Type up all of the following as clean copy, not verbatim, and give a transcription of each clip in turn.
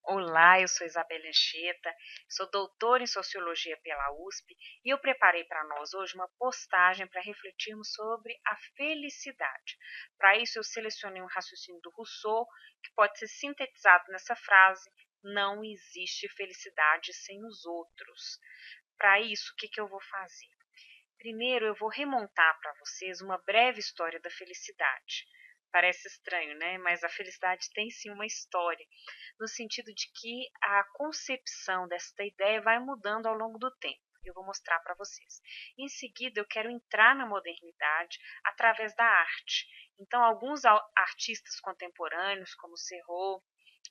Olá, eu sou Isabela Anchieta, sou doutora em Sociologia pela USP e eu preparei para nós hoje uma postagem para refletirmos sobre a felicidade. Para isso, eu selecionei um raciocínio do Rousseau que pode ser sintetizado nessa frase: não existe felicidade sem os outros. Para isso, o que eu vou fazer? Primeiro, eu vou remontar para vocês uma breve história da felicidade. Parece estranho, né? Mas a felicidade tem sim uma história, no sentido de que a concepção desta ideia vai mudando ao longo do tempo. Eu vou mostrar para vocês. Em seguida, eu quero entrar na modernidade através da arte. Então, alguns artistas contemporâneos, como Serrault,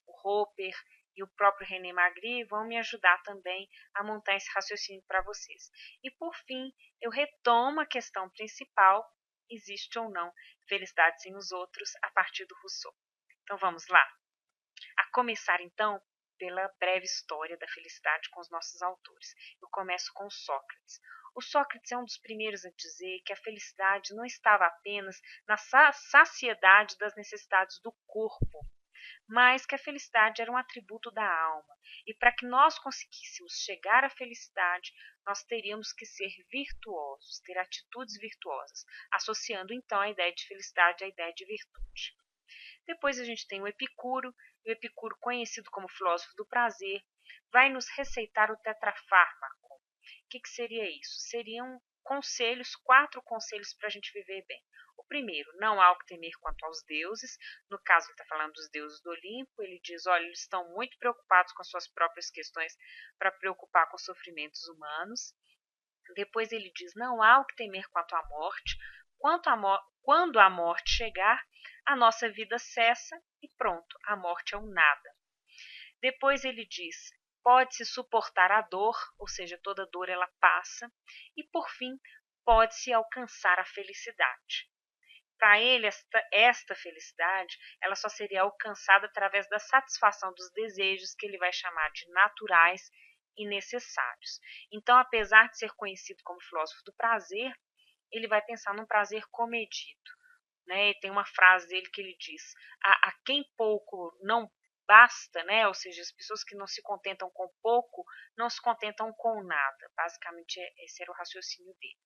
o Hopper e o próprio René Magritte vão me ajudar também a montar esse raciocínio para vocês. E por fim, eu retomo a questão principal: existe ou não felicidade sem os outros, a partir do Rousseau. Então vamos lá? A começar então pela breve história da felicidade com os nossos autores. Eu começo com Sócrates. O Sócrates é um dos primeiros a dizer que a felicidade não estava apenas na saciedade das necessidades do corpo, mas que a felicidade era um atributo da alma. E para que nós conseguíssemos chegar à felicidade, nós teríamos que ser virtuosos, ter atitudes virtuosas, associando então a ideia de felicidade à ideia de virtude. Depois a gente tem o Epicuro, conhecido como filósofo do prazer, vai nos receitar o tetrafármaco. O que seria isso? Seriam conselhos, 4 conselhos para a gente viver bem. O primeiro: não há o que temer quanto aos deuses. No caso, ele está falando dos deuses do Olimpo. Ele diz: olha, eles estão muito preocupados com as suas próprias questões para preocupar com os sofrimentos humanos. Depois ele diz: não há o que temer quanto à morte. Quando a morte chegar, a nossa vida cessa e pronto, a morte é um nada. Depois ele diz: pode-se suportar a dor, ou seja, toda dor ela passa. E por fim, pode-se alcançar a felicidade. Para ele, esta felicidade ela só seria alcançada através da satisfação dos desejos, que ele vai chamar de naturais e necessários. Então, apesar de ser conhecido como filósofo do prazer, ele vai pensar num prazer comedido. Né? E tem uma frase dele que ele diz: a quem pouco não basta, né? Ou seja, as pessoas que não se contentam com pouco não se contentam com nada. Basicamente, esse era o raciocínio dele.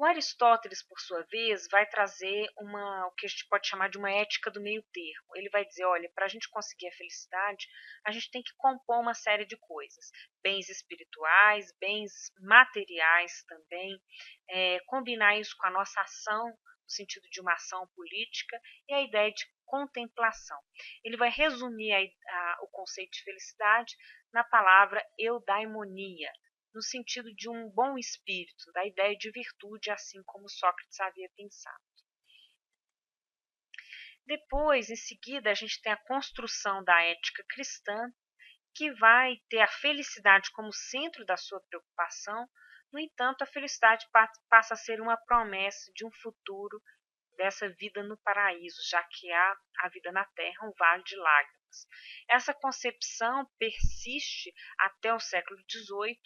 O Aristóteles, por sua vez, vai trazer o que a gente pode chamar de uma ética do meio termo. Ele vai dizer: olha, para a gente conseguir a felicidade, a gente tem que compor uma série de coisas. Bens espirituais, bens materiais também, combinar isso com a nossa ação, no sentido de uma ação política, e a ideia de contemplação. Ele vai resumir o conceito de felicidade na palavra eudaimonia, no sentido de um bom espírito, da ideia de virtude, assim como Sócrates havia pensado. Depois, em seguida, a gente tem a construção da ética cristã, que vai ter a felicidade como centro da sua preocupação. No entanto, a felicidade passa a ser uma promessa de um futuro, dessa vida no paraíso, já que há a vida na terra um vale de lágrimas. Essa concepção persiste até o século XVIII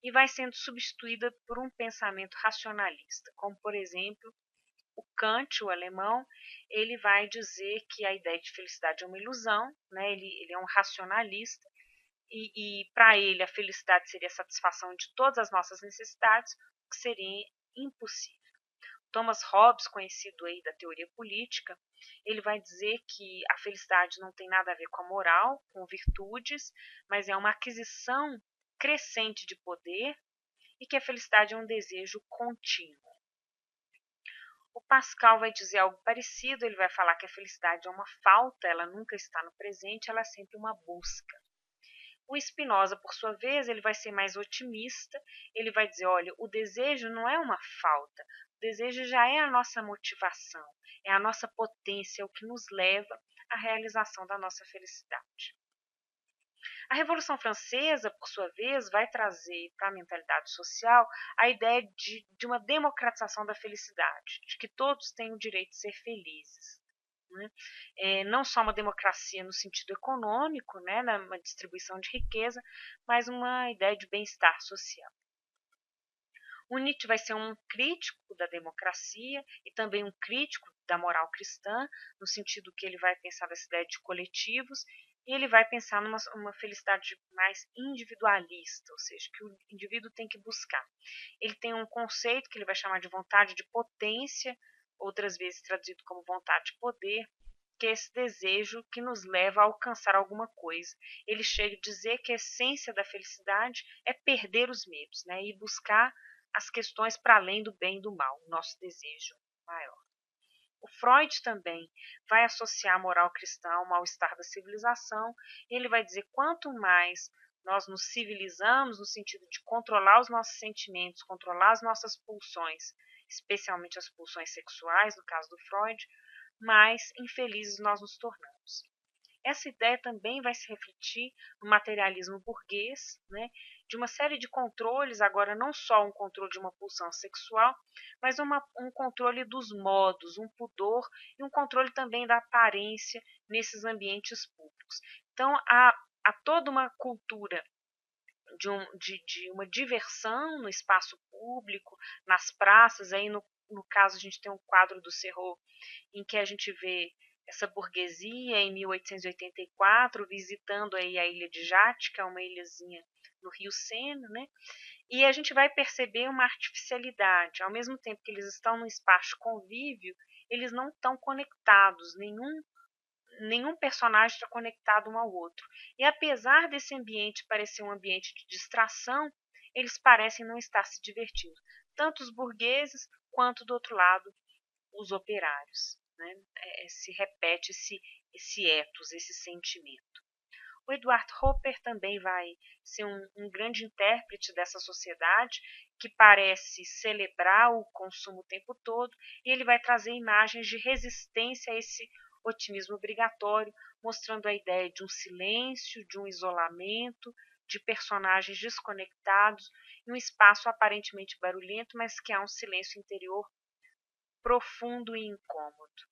e vai sendo substituída por um pensamento racionalista, como, por exemplo, o Kant, o alemão. Ele vai dizer que a ideia de felicidade é uma ilusão, né? Ele é um racionalista, e para ele a felicidade seria a satisfação de todas as nossas necessidades, o que seria impossível. Thomas Hobbes, conhecido aí da teoria política, ele vai dizer que a felicidade não tem nada a ver com a moral, com virtudes, mas é uma aquisição crescente de poder, e que a felicidade é um desejo contínuo. O Pascal vai dizer algo parecido. Ele vai falar que a felicidade é uma falta, ela nunca está no presente, ela é sempre uma busca. O Spinoza, por sua vez, ele vai ser mais otimista. Ele vai dizer: olha, o desejo não é uma falta, o desejo já é a nossa motivação, é a nossa potência, é o que nos leva à realização da nossa felicidade. A Revolução Francesa, por sua vez, vai trazer para a mentalidade social a ideia de uma democratização da felicidade, de que todos têm o direito de ser felizes. Né? Não só uma democracia no sentido econômico, né, na distribuição de riqueza, mas uma ideia de bem-estar social. O Nietzsche vai ser um crítico da democracia e também um crítico da moral cristã, no sentido que ele vai pensar nessa ideia de coletivos, e ele vai pensar numa uma felicidade mais individualista, ou seja, que o indivíduo tem que buscar. Ele tem um conceito que ele vai chamar de vontade de potência, outras vezes traduzido como vontade de poder, que é esse desejo que nos leva a alcançar alguma coisa. Ele chega a dizer que a essência da felicidade é perder os medos, né, e buscar as questões para além do bem e do mal, o nosso desejo maior. O Freud também vai associar a moral cristã ao mal-estar da civilização, e ele vai dizer quanto mais nós nos civilizamos no sentido de controlar os nossos sentimentos, controlar as nossas pulsões, especialmente as pulsões sexuais, no caso do Freud, mais infelizes nós nos tornamos. Essa ideia também vai se refletir no materialismo burguês, né, de uma série de controles, agora não só um controle de uma pulsão sexual, mas um controle dos modos, um pudor e um controle também da aparência nesses ambientes públicos. Então, há toda uma cultura de uma diversão no espaço público, nas praças, aí no caso a gente tem um quadro do Cerrot em que a gente vê essa burguesia em 1884 visitando aí a ilha de Jática, uma ilhazinha no Rio Sena, né? E a gente vai perceber uma artificialidade, ao mesmo tempo que eles estão num espaço de convívio, eles não estão conectados, nenhum personagem está conectado um ao outro. E apesar desse ambiente parecer um ambiente de distração, eles parecem não estar se divertindo, tanto os burgueses quanto do outro lado os operários, né? Se repete esse ethos, esse sentimento. O Edward Hopper também vai ser um grande intérprete dessa sociedade que parece celebrar o consumo o tempo todo, e ele vai trazer imagens de resistência a esse otimismo obrigatório, mostrando a ideia de um silêncio, de um isolamento, de personagens desconectados, em um espaço aparentemente barulhento, mas que há um silêncio interior profundo e incômodo.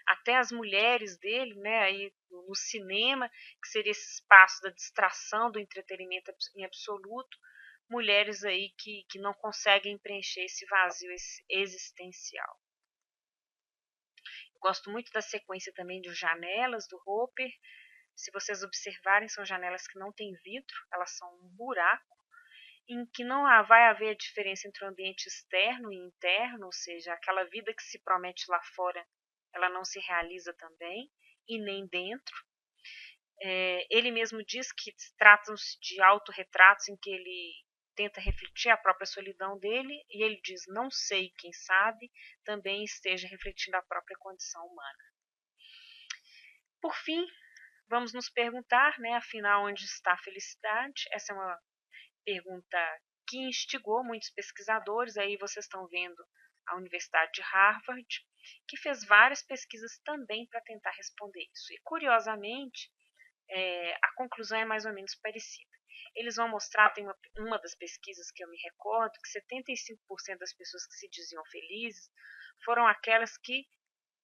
Até as mulheres dele, né, aí no cinema, que seria esse espaço da distração, do entretenimento em absoluto, mulheres aí que não conseguem preencher esse vazio existencial. Eu gosto muito da sequência também de janelas do Hopper. Se vocês observarem, são janelas que não têm vidro, elas são um buraco, em que não vai haver a diferença entre o ambiente externo e interno, ou seja, aquela vida que se promete lá fora, ela não se realiza também, e nem dentro. Ele mesmo diz que tratam-se de autorretratos em que ele tenta refletir a própria solidão dele, e ele diz, não sei, quem sabe, também esteja refletindo a própria condição humana. Por fim, vamos nos perguntar, né, afinal, onde está a felicidade? Essa é uma pergunta que instigou muitos pesquisadores, aí vocês estão vendo a Universidade de Harvard, que fez várias pesquisas também para tentar responder isso. E, curiosamente, a conclusão é mais ou menos parecida. Eles vão mostrar, tem uma das pesquisas que eu me recordo, que 75% das pessoas que se diziam felizes foram aquelas que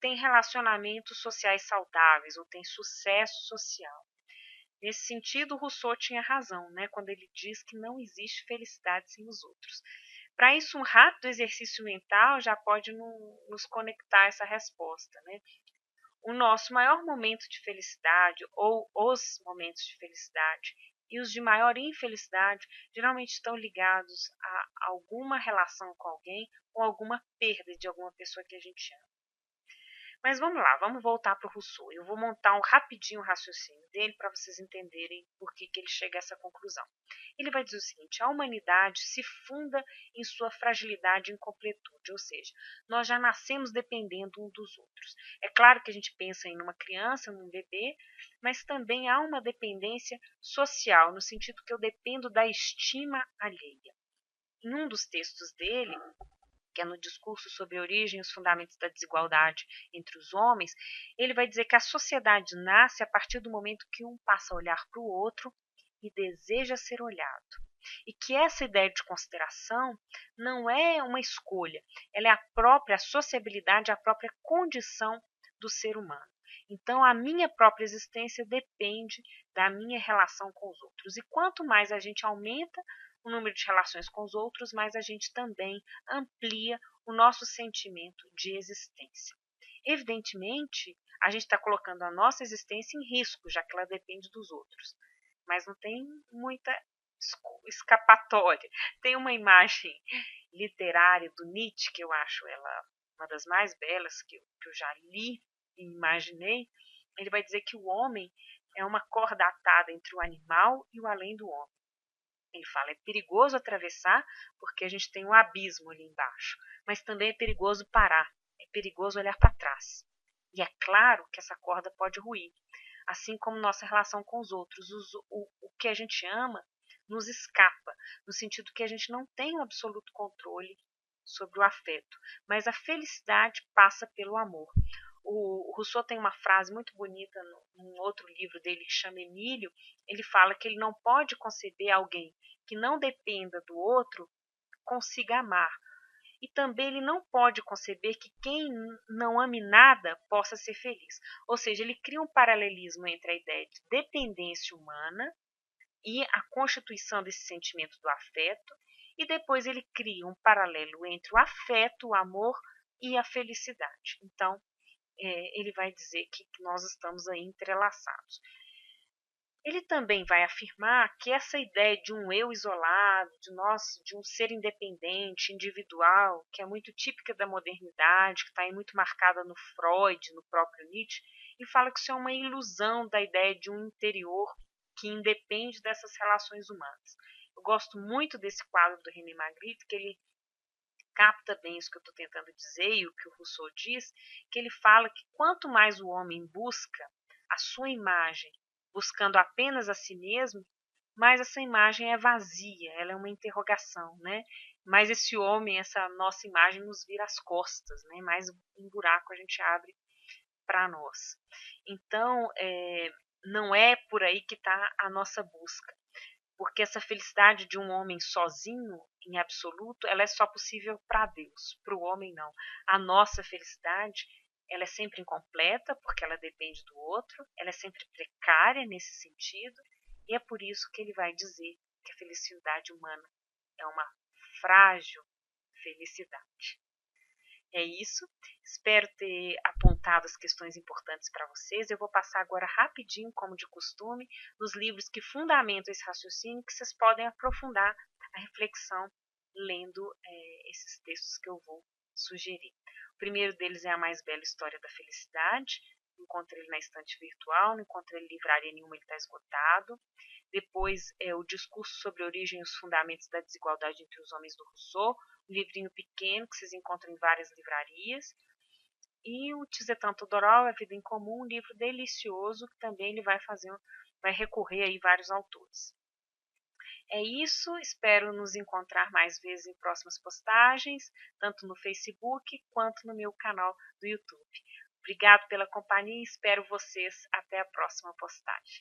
têm relacionamentos sociais saudáveis ou têm sucesso social. Nesse sentido, Rousseau tinha razão, né, quando ele diz que não existe felicidade sem os outros. Para isso, um rápido exercício mental já pode nos conectar a essa resposta, né? O nosso maior momento de felicidade, ou os momentos de felicidade, e os de maior infelicidade, geralmente estão ligados a alguma relação com alguém ou alguma perda de alguma pessoa que a gente ama. Mas vamos lá, vamos voltar para o Rousseau. Eu vou montar rapidinho o raciocínio dele para vocês entenderem por que ele chega a essa conclusão. Ele vai dizer o seguinte: a humanidade se funda em sua fragilidade e incompletude, ou seja, nós já nascemos dependendo um dos outros. É claro que a gente pensa em uma criança, num bebê, mas também há uma dependência social, no sentido que eu dependo da estima alheia. Em um dos textos dele, que é no discurso sobre a origem e os fundamentos da desigualdade entre os homens, ele vai dizer que a sociedade nasce a partir do momento que um passa a olhar para o outro e deseja ser olhado. E que essa ideia de consideração não é uma escolha, ela é a própria sociabilidade, a própria condição do ser humano. Então, a minha própria existência depende da minha relação com os outros. E quanto mais a gente aumenta o número de relações com os outros, mais a gente também amplia o nosso sentimento de existência. Evidentemente, a gente está colocando a nossa existência em risco, já que ela depende dos outros. Mas não tem muita escapatória. Tem uma imagem literária do Nietzsche, que eu acho ela uma das mais belas que eu já li e imaginei. Ele vai dizer que o homem é uma corda atada entre o animal e o além do homem. Ele fala, é perigoso atravessar porque a gente tem um abismo ali embaixo, mas também é perigoso parar, é perigoso olhar para trás. E é claro que essa corda pode ruir, assim como nossa relação com os outros. O que a gente ama nos escapa, no sentido que a gente não tem um absoluto controle sobre o afeto, mas a felicidade passa pelo amor. O Rousseau tem uma frase muito bonita num outro livro dele que chama Emílio. Ele fala que ele não pode conceber alguém que não dependa do outro consiga amar. E também ele não pode conceber que quem não ame nada possa ser feliz. Ou seja, ele cria um paralelismo entre a ideia de dependência humana e a constituição desse sentimento do afeto, e depois ele cria um paralelo entre o afeto, o amor e a felicidade. Então, ele vai dizer que nós estamos aí entrelaçados. Ele também vai afirmar que essa ideia de um eu isolado, de um ser independente, individual, que é muito típica da modernidade, que está aí muito marcada no Freud, no próprio Nietzsche, e fala que isso é uma ilusão da ideia de um interior que independe dessas relações humanas. Eu gosto muito desse quadro do René Magritte, que ele capta bem isso que eu estou tentando dizer e o que o Rousseau diz, que ele fala que quanto mais o homem busca a sua imagem, buscando apenas a si mesmo, mais essa imagem é vazia, ela é uma interrogação, né? Mais esse homem, essa nossa imagem nos vira as costas, né? Mais um buraco a gente abre para nós. Então, não é por aí que está a nossa busca, porque essa felicidade de um homem sozinho, em absoluto, ela é só possível para Deus, para o homem não. A nossa felicidade, ela é sempre incompleta, porque ela depende do outro, ela é sempre precária nesse sentido, e é por isso que ele vai dizer que a felicidade humana é uma frágil felicidade. É isso. Espero ter apontado as questões importantes para vocês. Eu vou passar agora rapidinho, como de costume, nos livros que fundamentam esse raciocínio, que vocês podem aprofundar a reflexão lendo esses textos que eu vou sugerir. O primeiro deles é A Mais Bela História da Felicidade. Encontrei ele na estante virtual, não encontrei ele em livraria nenhuma, ele está esgotado. Depois é O Discurso sobre a Origem e os Fundamentos da Desigualdade entre os Homens, do Rousseau, um livrinho pequeno que vocês encontram em várias livrarias. E o Tizet Todorov, A Vida em Comum, um livro delicioso que também ele vai recorrer aí vários autores. É isso, espero nos encontrar mais vezes em próximas postagens, tanto no Facebook quanto no meu canal do YouTube. Obrigado pela companhia e espero vocês até a próxima postagem.